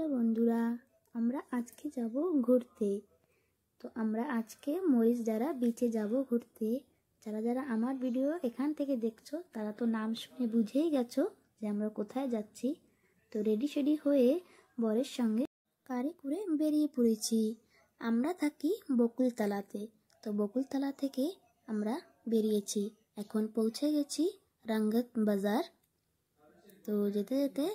Hello বন্ধুরা, আমরা আজকে যাব ঘুরতে। তো আমরা আজকে মরিচডাঁড়া বিচে যাব ঘুরতে। যারা যারা আমার ভিডিও এখান থেকে দেখছো তারা তো নাম শুনে বুঝেই গেছো যে আমরা কোথায় যাচ্ছি। তো রেডি শেডি হয়ে বরের সঙ্গে গাড়ি করে বেরিয়ে পড়েছি। আমরা থাকি বকুলতলাতে। তো বকুলতলা থেকে আমরা বেরিয়েছি, এখন পৌঁছে গেছি রঙ্গত বাজার। তো যেতে যেতে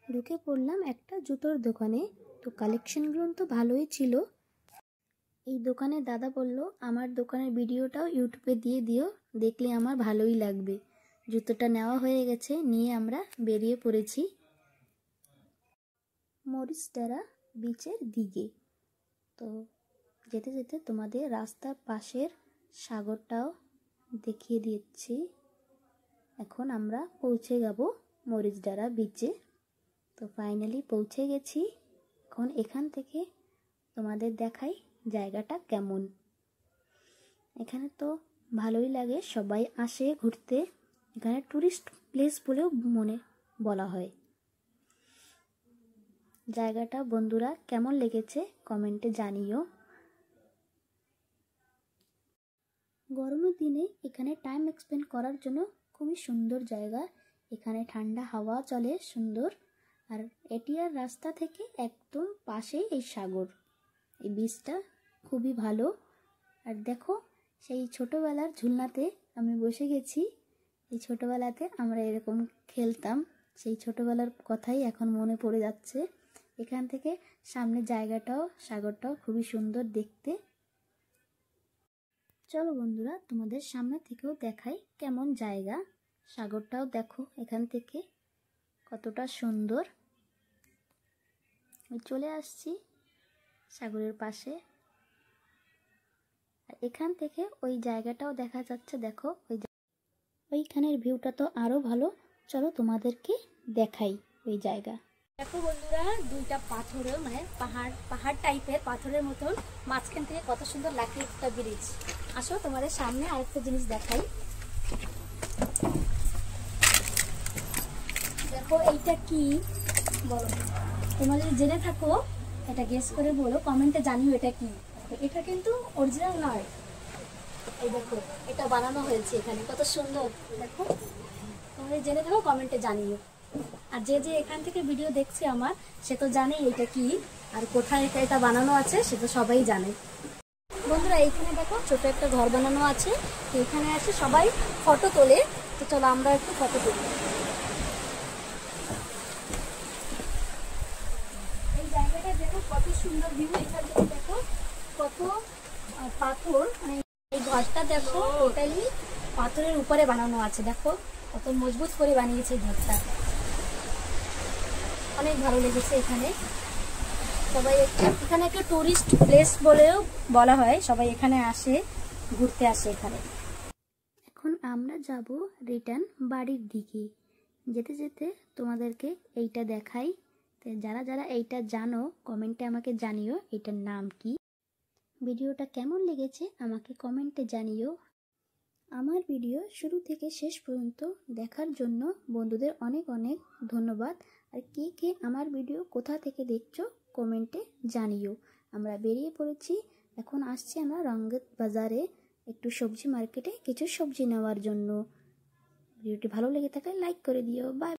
ঢুকে পড়লাম একটা জুতোর দোকানে। তো কালেকশনগুলো তো ভালোই ছিল। এই দোকানে দাদা বলল আমার দোকানের ভিডিওটাও ইউটিউবে দিয়ে দিও, দেখলে আমার ভালোই লাগবে। জুতোটা নেওয়া হয়ে গেছে, নিয়ে আমরা বেরিয়ে পড়েছি মরিচডাঁড়া বিচের দিকে। তো যেতে যেতে তোমাদের রাস্তার পাশের সাগরটাও দেখিয়ে দিচ্ছি। এখন আমরা পৌঁছে যাব মরিচডাঁড়া বিচে। তো ফাইনালি পৌঁছে গেছি। এখন এখান থেকে তোমাদের দেখাই জায়গাটা কেমন। এখানে তো ভালোই লাগে, সবাই আসে ঘুরতে। এখানে টুরিস্ট প্লেস বলেও বলা হয়। জায়গাটা বন্ধুরা কেমন লেগেছে কমেন্টে জানিও। গরমের দিনে এখানে টাইম স্পেন্ড করার জন্য খুবই সুন্দর জায়গা। এখানে ঠান্ডা হাওয়া চলে সুন্দর। আর এটিআর রাস্তা থেকে একদম পাশেই এই সাগর, এই বীজটা খুবই ভালো। আর দেখো, সেই ছোটোবেলার ঝুলনাতে আমি বসে গেছি। এই ছোটোবেলাতে আমরা এরকম খেলতাম, সেই ছোটোবেলার কথাই এখন মনে পড়ে যাচ্ছে। এখান থেকে সামনের জায়গাটাও সাগরটাও খুবই সুন্দর দেখতে। চলো বন্ধুরা, তোমাদের সামনে থেকেও দেখাই কেমন জায়গা। সাগরটাও দেখো এখান থেকে কতটা সুন্দর। আমি চলে আসছি সাগরের পাশে। আর এখান থেকে ওই জায়গাটাও দেখা যাচ্ছে, দেখো ওইখানের ভিউটা তো আরো ভালো। চলো তোমাদেরকে দেখাই ওই জায়গা। দেখো বন্ধুরা, দুইটা পাথরের পাহাড় টাইপের পাথরের মতন মাঝখান থেকে কত সুন্দর লাগছে একটা ব্রিজ। আসো তোমাদের সামনে আরেকটা জিনিস দেখাই। দেখো এইটা কি বলো, তোমরা যদি জেনে থাকো এটা গেস করে বলো, কমেন্টে জানিও এটা কি। এটা কিন্তু অরিজিনাল নয়। এই দেখো, এটা বানানো হয়েছে এখানে, কত সুন্দর। দেখো তোমরা জেনে থাকো কমেন্টে জানিও। আর যে যে এখান থেকে ভিডিও দেখছে আমার, সে তো জানে এটা কি আর কোথায় এটা বানানো আছে, সে তো সবাই জানে। বন্ধুরা এইখানে দেখো ছোট একটা ঘর বানানো আছে। তো এখানে আসে সবাই ফটো তোলে। তো চলো আমরা একটু ফটো তুলি। এই জায়গাটা দেখো কত সুন্দর ভিউ। এখান থেকে দেখো কত পাথর, মানে এই ঘরটা দেখো টোটালি পাথরের উপরে বানানো আছে। দেখো কত মজবুত করে বানিয়েছে এই ঘরটা, অনেক ভালো লেগেছে। এখানে সবাই এখানে একটা টুরিস্ট প্লেস বলেও বলা হয়, সবাই এখানে আসে, ঘুরতে আসে এখানে। এখন আমরা যাব রিটার্ন বাড়ির দিকে। যেতে যেতে তোমাদেরকে এইটা দেখাই। তো যারা যারা এইটা জানো কমেন্টে আমাকে জানিও এটার নাম কি। ভিডিওটা কেমন লেগেছে আমাকে কমেন্টে জানিও। আমার ভিডিও শুরু থেকে শেষ পর্যন্ত দেখার জন্য বন্ধুদের অনেক অনেক ধন্যবাদ। আর কে কে আমার ভিডিও কোথা থেকে দেখছো কমেন্টে জানিও। আমরা বেরিয়ে পড়েছি, এখন আসছি আমরা রঙ্গত বাজারে একটু সবজি মার্কেটে কিছু সবজি নেওয়ার জন্য। ভিডিওটি ভালো লেগে থাকলে লাইক করে দিও। বাই।